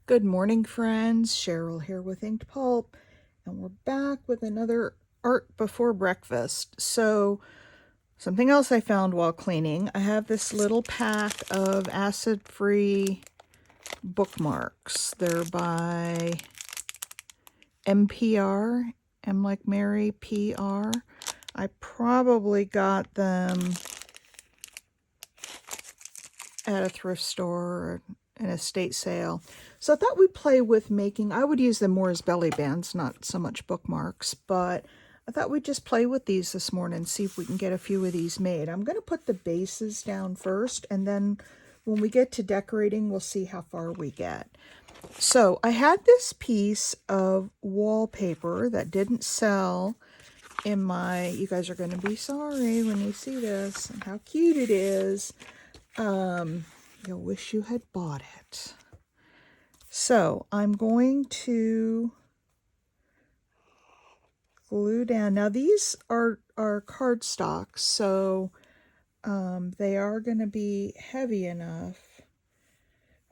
Good morning, friends. Cheryl here with Inked Pulp, and we're back with another art before breakfast. So, something else I found while cleaning, I have this little pack of acid-free bookmarks. They're by MPR, M like Mary, PR. I probably got them at a thrift store or an estate sale. So I thought we'd play with making, I would use them more as belly bands, not so much bookmarks, but I thought we'd just play with these this morning and see if we can get a few of these made. I'm going to put the bases down first, and then when we get to decorating, we'll see how far we get. So I had this piece of wallpaper that didn't sell in my, you guys are going to be sorry when you see this and how cute it is. You'll wish you had bought it. So I'm going to glue down. Now these are cardstock, so they are going to be heavy enough.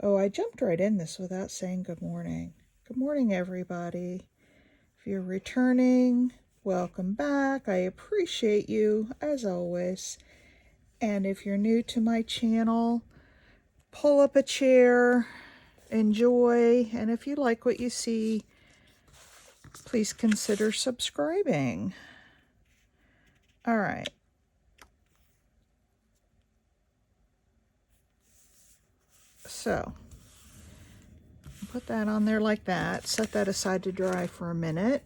Oh, I jumped right in this without saying good morning. Good morning, everybody. If you're returning, welcome back. I appreciate you, as always. And if you're new to my channel, pull up a chair, enjoy, and if you like what you see, please consider subscribing. All right. So, put that on there like that. Set that aside to dry for a minute.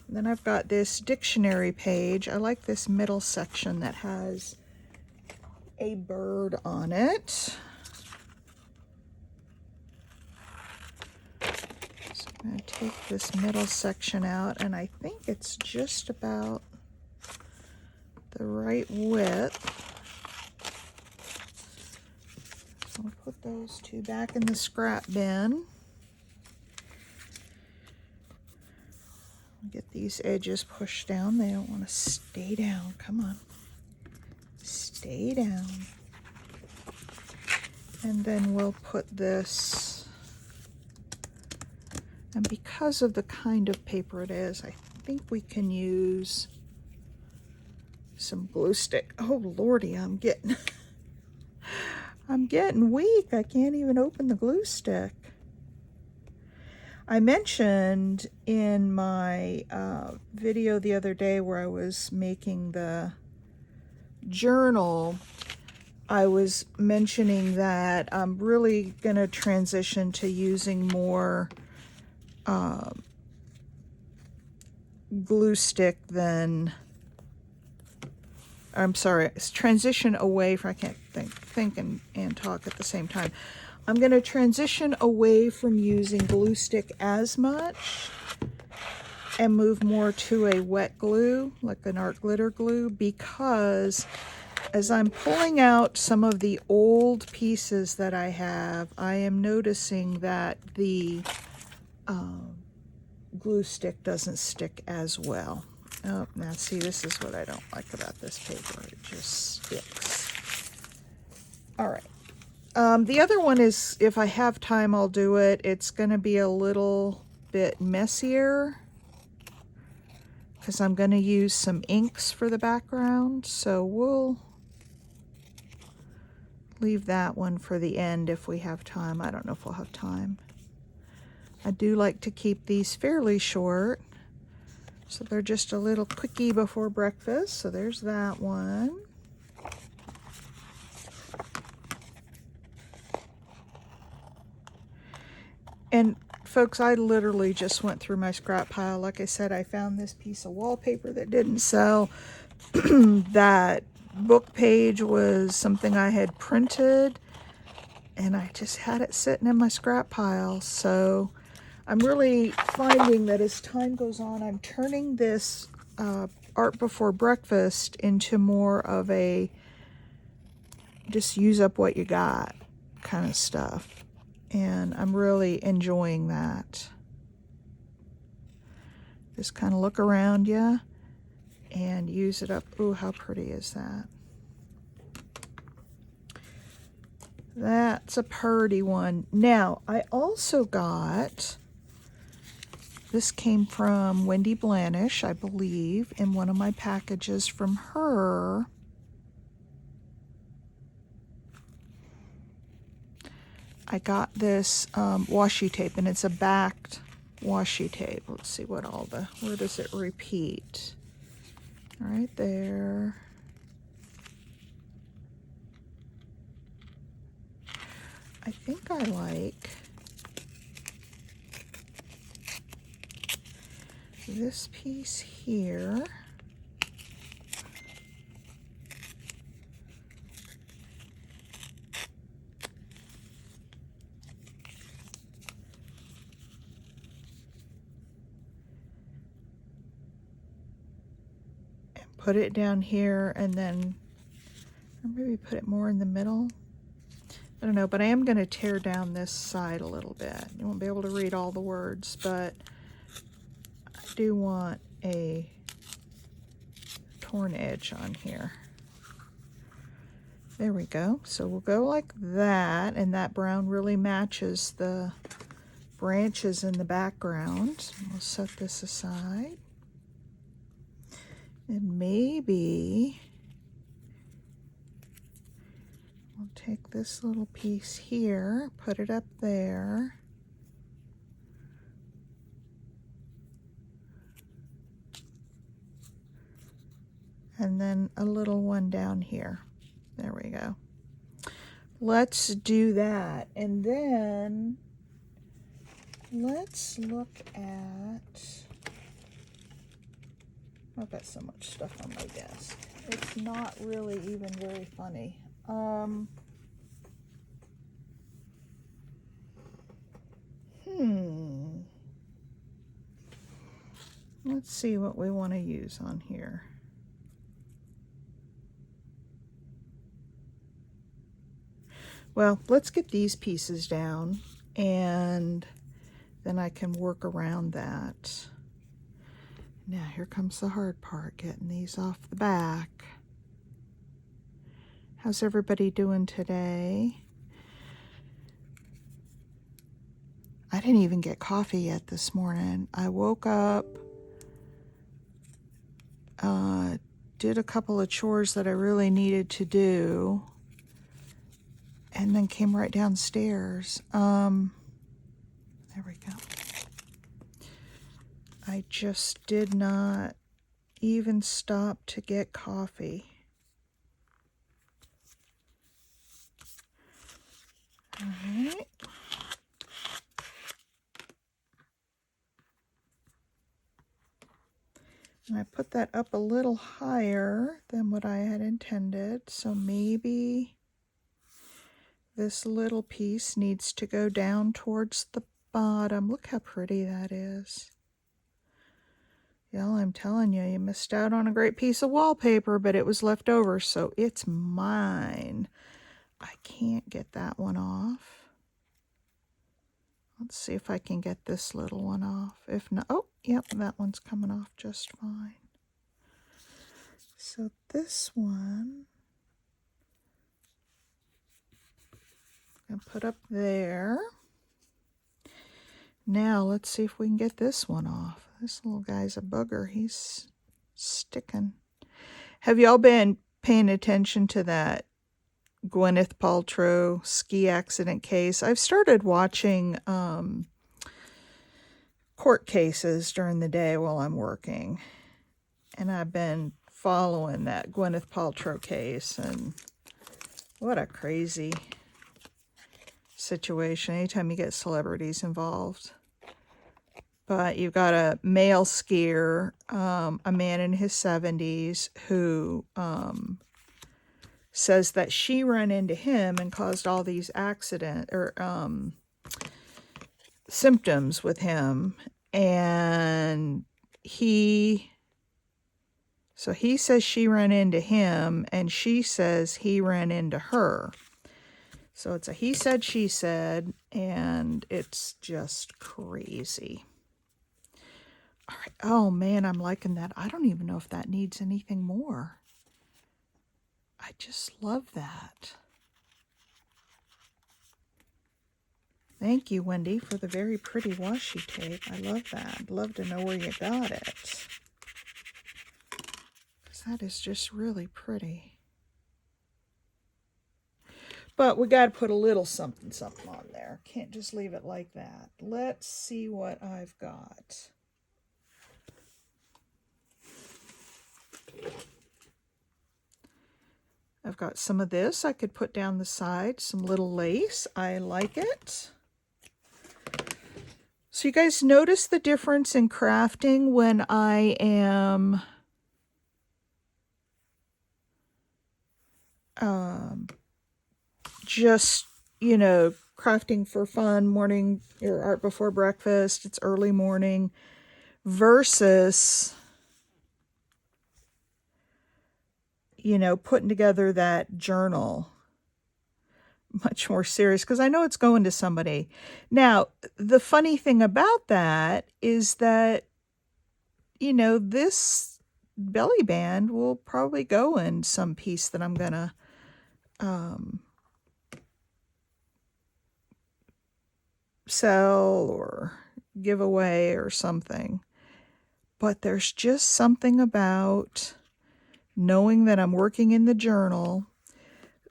And then I've got this dictionary page. I like this middle section that has a bird on it. So I'm going to take this middle section out, and I think it's just about the right width. So I'll put those two back in the scrap bin. Get these edges pushed down. They don't want to stay down. Come on. Stay down. And then we'll put this, and because of the kind of paper it is, I think we can use some glue stick. Oh lordy, I'm getting weak. I can't even open the glue stick. I mentioned in my video the other day where I was making the journal, I was mentioning that I'm really going to transition to using more glue stick than, I'm sorry, transition away from, I can't think and talk at the same time. I'm going to transition away from using glue stick as much and move more to a wet glue, like an art glitter glue, because as I'm pulling out some of the old pieces that I have, I am noticing that the glue stick doesn't stick as well. Oh, now see, this is what I don't like about this paper. It just sticks. All right. The other one is, if I have time, I'll do it. It's going to be a little bit messier because I'm going to use some inks for the background. So we'll leave that one for the end if we have time. I don't know if we'll have time. I do like to keep these fairly short, so they're just a little quickie before breakfast. So there's that one. And folks, I literally just went through my scrap pile. Like I said, I found this piece of wallpaper that didn't sell. That book page was something I had printed, and I just had it sitting in my scrap pile. So I'm really finding that as time goes on, I'm turning this art before breakfast into more of a just use up what you got kind of stuff. And I'm really enjoying that. Just kind of look around you and use it up. Ooh, how pretty is that? That's a purty one. Now, I also got, this came from Wendy Blanish, I believe, in one of my packages from her. I got this washi tape, and it's a backed washi tape. Let's see what all the, where does it repeat? Right there. I think I like this piece here. And put it down here, and then, or maybe put it more in the middle. I don't know, but I am going to tear down this side a little bit. You won't be able to read all the words, but I do want a torn edge on here. There we go. So we'll go like that, and that brown really matches the branches in the background. We'll set this aside. And maybe we'll take this little piece here, put it up there. And then a little one down here. There we go. Let's do that. And then let's look at, I've got so much stuff on my desk. It's not really even very funny. Let's see what we want to use on here. Well, let's get these pieces down, and then I can work around that. Now, here comes the hard part, getting these off the back. How's everybody doing today? I didn't even get coffee yet this morning. I woke up, did a couple of chores that I really needed to do, and then came right downstairs. There we go. I just did not even stop to get coffee. All right. And I put that up a little higher than what I had intended, so maybe this little piece needs to go down towards the bottom. Look how pretty that is. Y'all, I'm telling you, you missed out on a great piece of wallpaper, but it was left over, so it's mine. I can't get that one off. Let's see if I can get this little one off. If not, oh, yep, that one's coming off just fine. So this one, I'm gonna put up there. Now let's see if we can get this one off. This little guy's a bugger. He's sticking. Have y'all been paying attention to that Gwyneth Paltrow ski accident case? I've started watching court cases during the day while I'm working, and I've been following that Gwyneth Paltrow case, and what a crazy situation anytime you get celebrities involved. But you've got a male skier, a man in his 70s, who says that she ran into him and caused all these symptoms with him, and he says she ran into him, and she says he ran into her. So it's a he said, she said, and it's just crazy. All right. Oh man, I'm liking that. I don't even know if that needs anything more. I just love that. Thank you, Wendy, for the very pretty washi tape. I love that. I'd love to know where you got it. Because that is just really pretty. But we got to put a little something on there. Can't just leave it like that. Let's see what I've got. I've got some of this I could put down the side, some little lace. I like it. So you guys notice the difference in crafting when I am just, you know, crafting for fun, morning or art before breakfast, it's early morning, versus, you know, putting together that journal much more serious, because I know it's going to somebody. Now, the funny thing about that is that, you know, this belly band will probably go in some piece that I'm gonna sell or give away or something. But there's just something about knowing that I'm working in the journal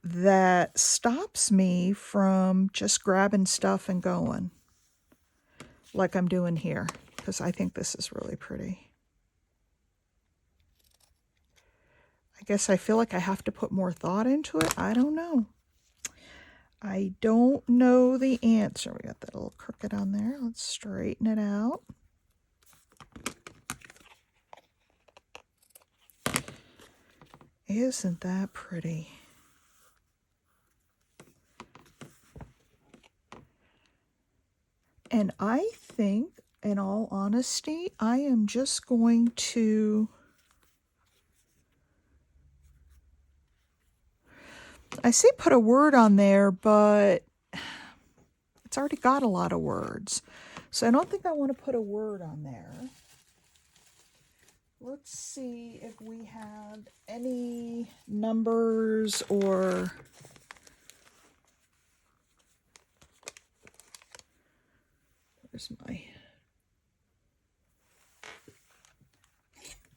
that stops me from just grabbing stuff and going like I'm doing here, because I think this is really pretty. I guess I feel like I have to put more thought into it. I don't know. I don't know the answer. We got that little crooked on there. Let's straighten it out. Isn't that pretty? And I think, in all honesty, I am just going to... I say put a word on there, but it's already got a lot of words. So I don't think I want to put a word on there. Let's see if we have any numbers or... Where's my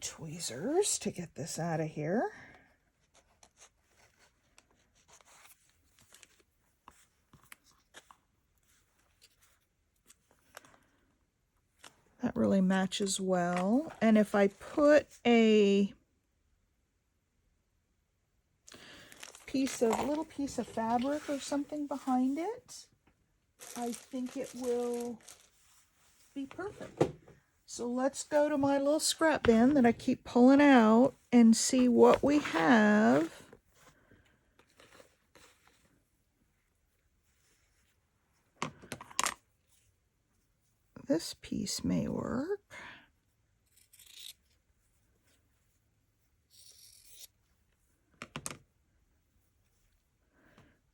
tweezers to get this out of here? That really matches well. And if I put a little piece of fabric or something behind it, I think it will be perfect. So let's go to my little scrap bin that I keep pulling out and see what we have. This piece may work.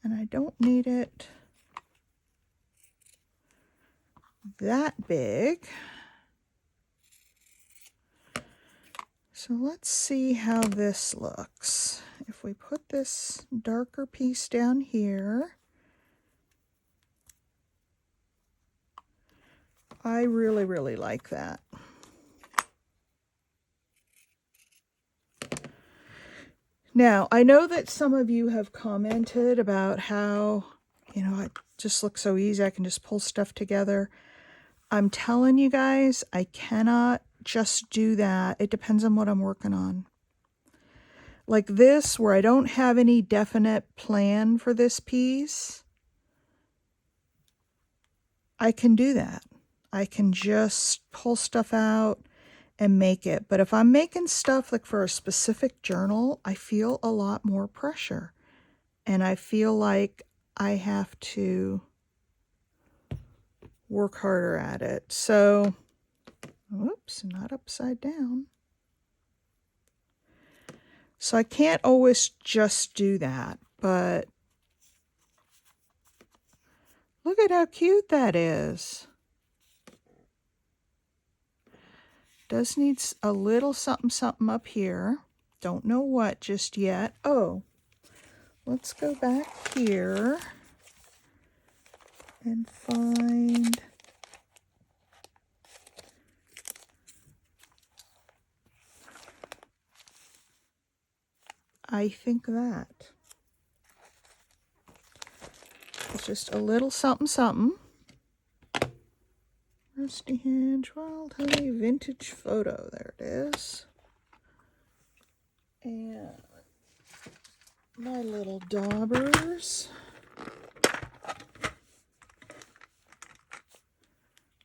And I don't need it that big. So let's see how this looks. If we put this darker piece down here, I really, really like that. Now, I know that some of you have commented about how, you know, it just looks so easy. I can just pull stuff together. I'm telling you guys, I cannot just do that. It depends on what I'm working on. Like this, where I don't have any definite plan for this piece, I can do that. I can just pull stuff out and make it. But if I'm making stuff like for a specific journal, I feel a lot more pressure. And I feel like I have to work harder at it. So, whoops, not upside down. So I can't always just do that, but look at how cute that is. Does need a little something something up here. Don't know what just yet. Oh, let's go back here and find I think that. It's just a little something something. Rusty Hinge, Wild Honey, Vintage Photo. There it is. And my little daubers.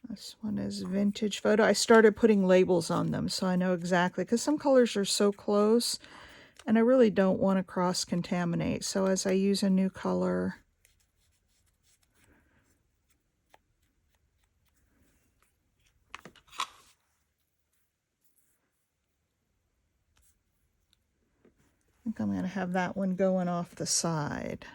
This one is Vintage Photo. I started putting labels on them so I know exactly, because some colors are so close and I really don't want to cross-contaminate. So as I use a new color, I think I'm going to have that one going off the side.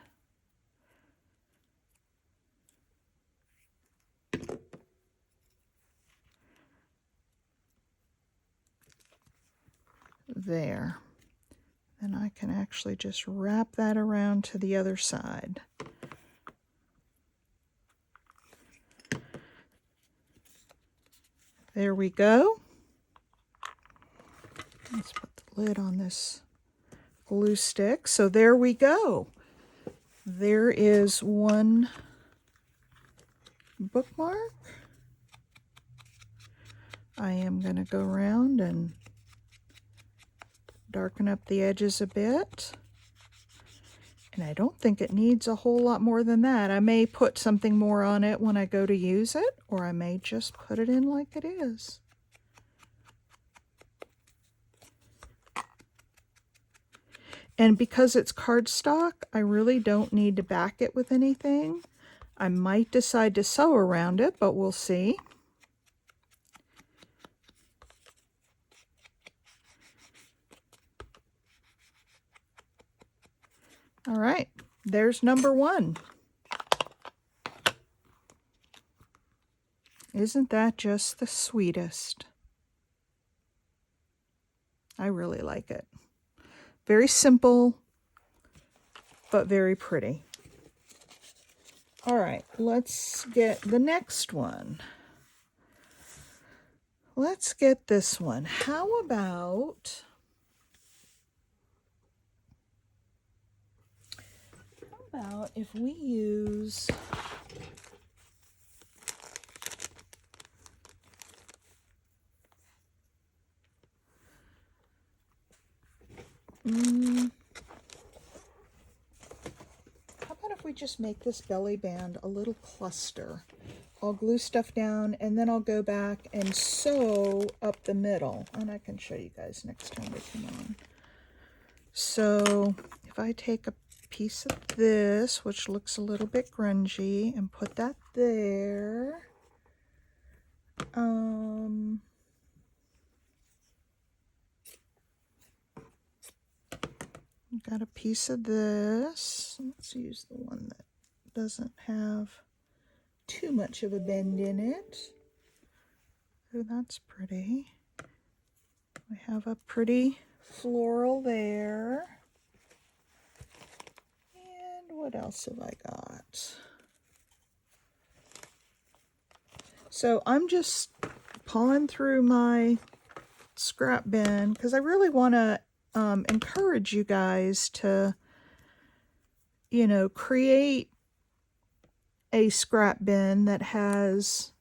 There. And I can actually just wrap that around to the other side. There we go. Let's put the lid on this glue stick. So there we go. There is one bookmark. I am going to go around and darken up the edges a bit. And I don't think it needs a whole lot more than that. I may put something more on it when I go to use it, or I may just put it in like it is. And because it's cardstock, I really don't need to back it with anything. I might decide to sew around it, but we'll see. All right, there's number one. Isn't that just the sweetest? I really like it. Very simple, but very pretty. All right, let's get the next one. Let's get this one. How about if we use how about if we just make this belly band a little cluster? I'll glue stuff down and then I'll go back and sew up the middle. And I can show you guys next time we come on. So if I take a piece of this, which looks a little bit grungy, and put that there. Got a piece of this. Let's use the one that doesn't have too much of a bend in it. Oh, that's pretty. We have a pretty floral there. And what else have I got? So I'm just pawing through my scrap bin because I really want to encourage you guys to, you know, create a scrap bin that has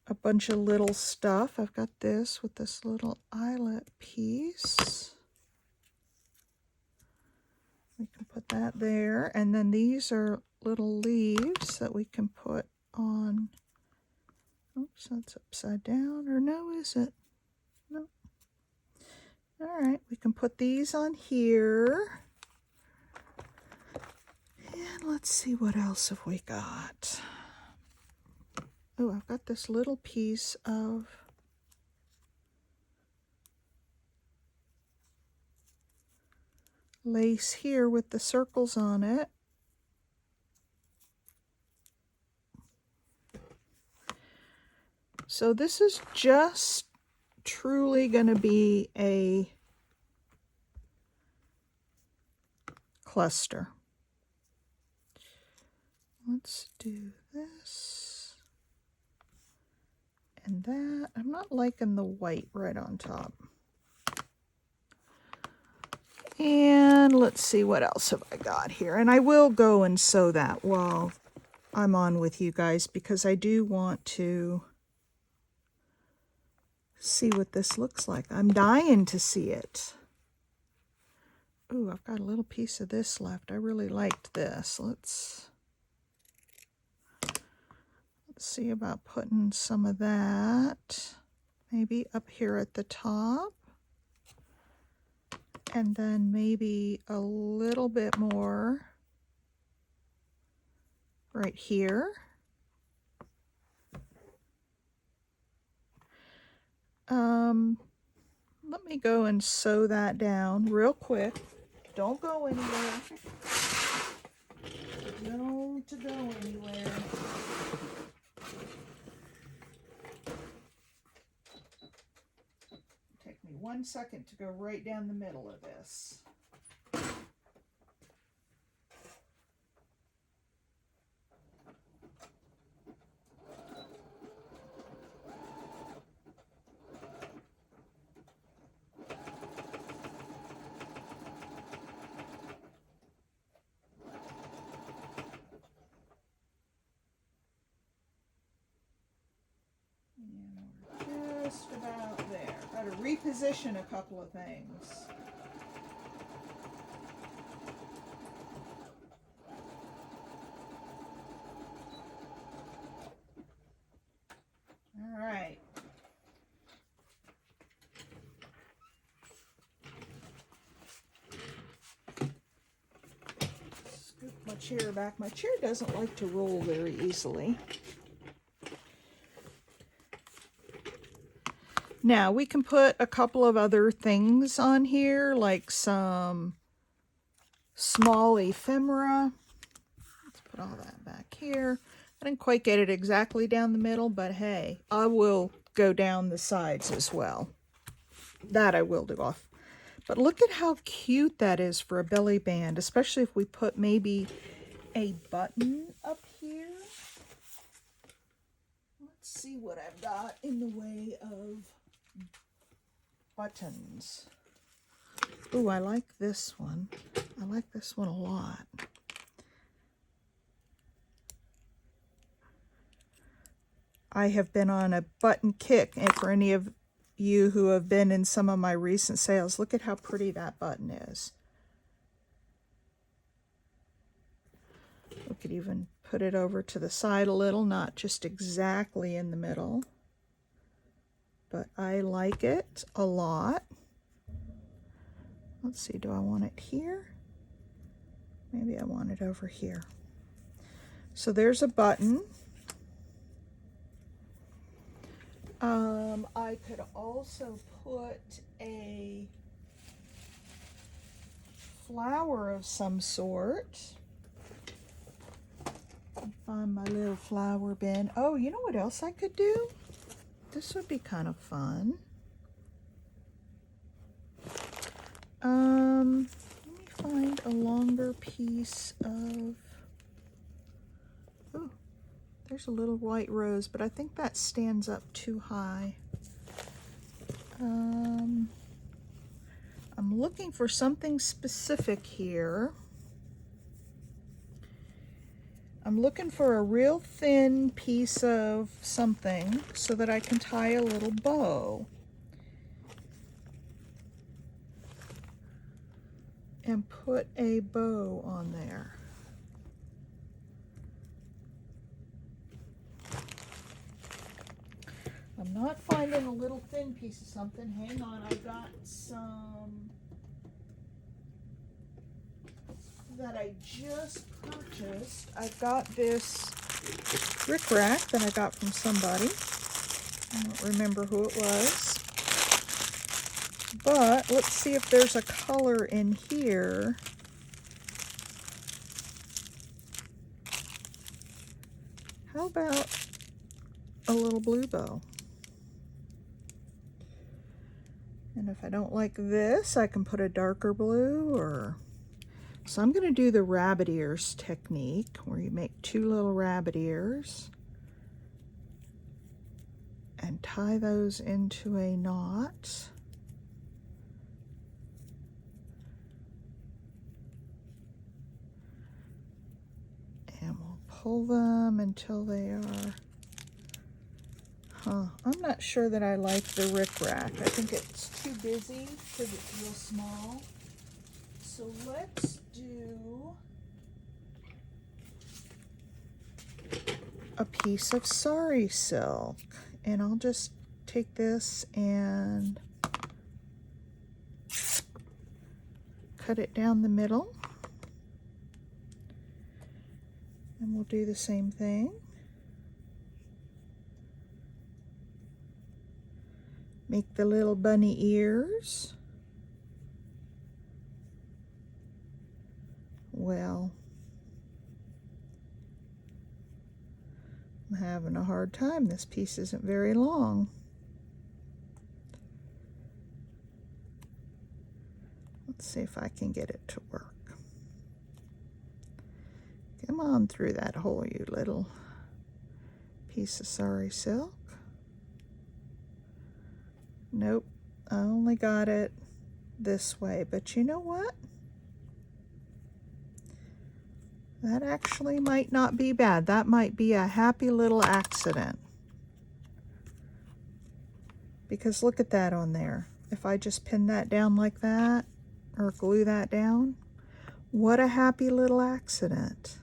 a bunch of little stuff. I've got this with this little eyelet piece. We can put that there. And then these are little leaves that we can put on. Oops, that's upside down. Or no, is it? No. All right, we can put these on here. And let's see, what else have we got? Oh, I've got this little piece of lace here with the circles on it. So this is just truly going to be a cluster. Let's do this and that. I'm not liking the white right on top. And let's see, what else have I got here? And I will go and sew that while I'm on with you guys, because I do want to see what this looks like. I'm dying to see it. Ooh, I've got a little piece of this left. I really liked this. Let's see about putting some of that maybe up here at the top. And then maybe a little bit more right here. Let me go and sew that down real quick. Don't go anywhere. Don't go anywhere. Take me 1 second to go right down the middle of this. Just about there. Got to reposition a couple of things. All right. Scoop my chair back. My chair doesn't like to roll very easily. Now we can put a couple of other things on here, like some small ephemera. Let's put all that back here. I didn't quite get it exactly down the middle, but hey, I will go down the sides as well. That I will do off. But look at how cute that is for a belly band, especially if we put maybe a button up here. Let's see what I've got in the way of buttons. Ooh, I like this one. I like this one a lot. I have been on a button kick, and for any of you who have been in some of my recent sales, look at how pretty that button is. We could even put it over to the side a little, not just exactly in the middle. But I like it a lot. Let's see, do I want it here? Maybe I want it over here. So there's a button. I could also put a flower of some sort. Find my little flower bin. Oh, you know what else I could do? This would be kind of fun. Let me find a longer piece of... Oh, there's a little white rose, but I think that stands up too high. I'm looking for something specific here. I'm looking for a real thin piece of something so that I can tie a little bow. And put a bow on there. I'm not finding a little thin piece of something. Hang on, I've got some that I just purchased. I've got this rickrack that I got from somebody. I don't remember who it was. But let's see if there's a color in here. How about a little blue bow? And if I don't like this, I can put a darker blue or... So I'm going to do the rabbit ears technique where you make 2 little rabbit ears and tie those into a knot. And we'll pull them until they are, I'm not sure that I like the rickrack. I think it's too busy because it's real small. So let's do a piece of sari silk, and I'll just take this and cut it down the middle, and we'll do the same thing. Make the little bunny ears. Well, I'm having a hard time. This piece isn't very long. Let's see if I can get it to work. Come on through that hole, you little piece of sari silk. Nope, I only got it this way, but you know what? That actually might not be bad. That might be a happy little accident. Because look at that on there. If I just pin that down like that, or glue that down, what a happy little accident.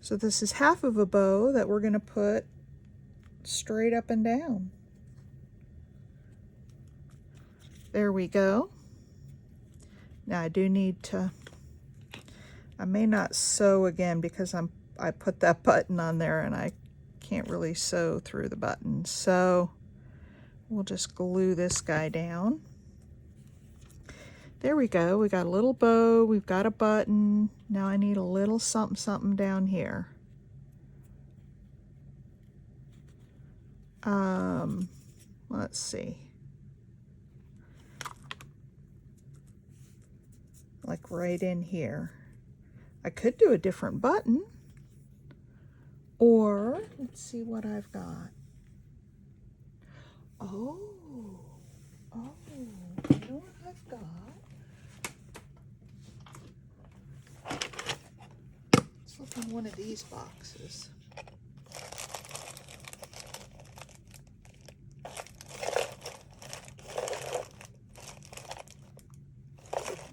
So this is half of a bow that we're going to put straight up and down. There we go. Now I do need to, I may not sew again because I put that button on there and I can't really sew through the button. So we'll just glue this guy down. There we go. We got a little bow. We've got a button. Now I need a little something something down here. Let's see. Like right in here. I could do a different button, or let's see what I've got. Oh, you know what I've got? Let's look in one of these boxes.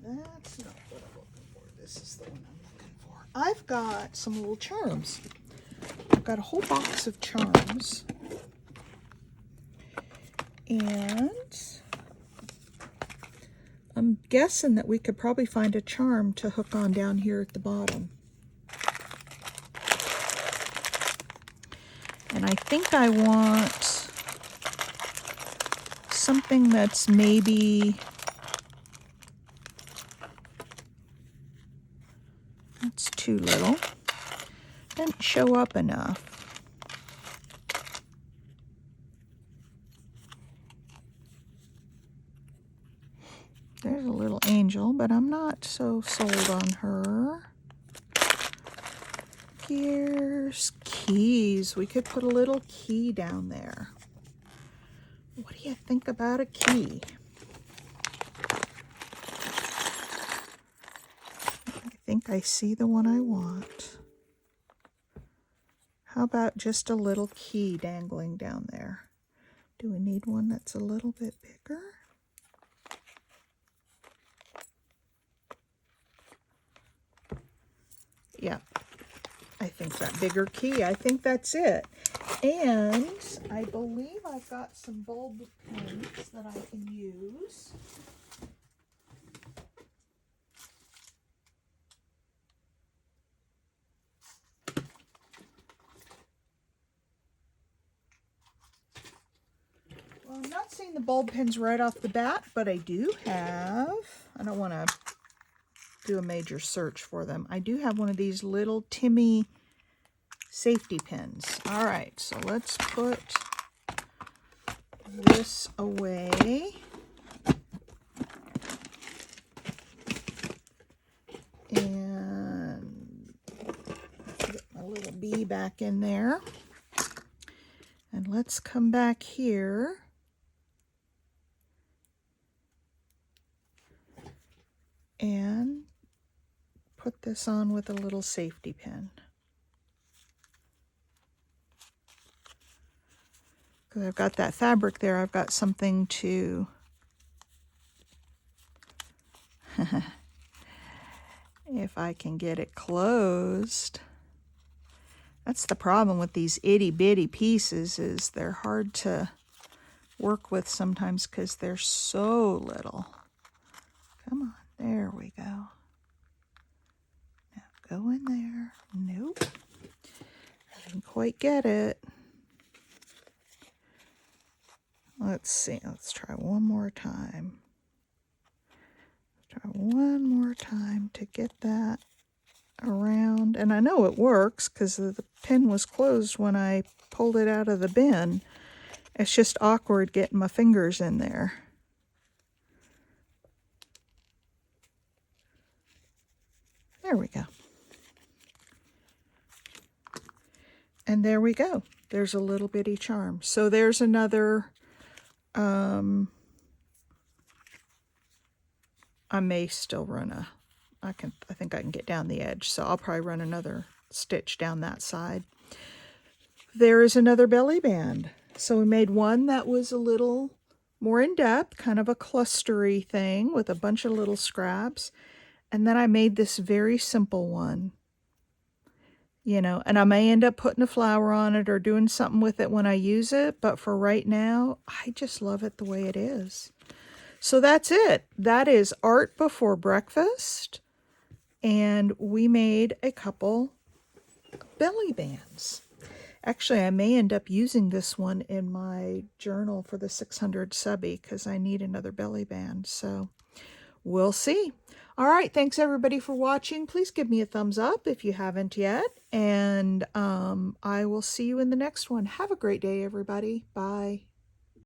That's not what I'm looking for. This is the one I'm looking for. I've got some little charms. I've got a whole box of charms. And I'm guessing that we could probably find a charm to hook on down here at the bottom. And I think I want something that's maybe, that's too little. Didn't show up enough. There's a little angel, but I'm not so sold on her. Here's keys. We could put a little key down there. What do you think about a key? I think I see the one I want. How about just a little key dangling down there? Do we need one that's a little bit bigger? Yeah, I think that bigger key, I think that's it. And I believe I've got some bulb pins that I can use. Well, I'm not seeing the bulb pins right off the bat, but I do have, I don't want to do a major search for them. I do have one of these little Timmy safety pins. All right, so let's put this away. And back in there. And let's come back here. And put this on with a little safety pin. Because I've got that fabric there, I've got something to if I can get it closed. That's the problem with these itty bitty pieces, is they're hard to work with sometimes because they're so little. Come on, there we go. Now go in there. Nope. I didn't quite get it. Let's see, let's try one more time. Try one more time to get that around. And I know it works because the pin was closed when I pulled it out of the bin. It's just awkward getting my fingers in there. There we go. And there we go. There's a little bitty charm. So there's another, I may still run I think I can get down the edge, so I'll probably run another stitch down that side. There is another belly band. So we made one that was a little more in depth, kind of a clustery thing with a bunch of little scraps. And then I made this very simple one, you know, and I may end up putting a flower on it or doing something with it when I use it. But for right now, I just love it the way it is. So that's it. That is Art Before Breakfast. And we made a couple belly bands. Actually, I may end up using this one in my journal for the 600 subby because I need another belly band. So we'll see. All right. Thanks everybody for watching. Please give me a thumbs up if you haven't yet. And I will see you in the next one. Have a great day, everybody. Bye.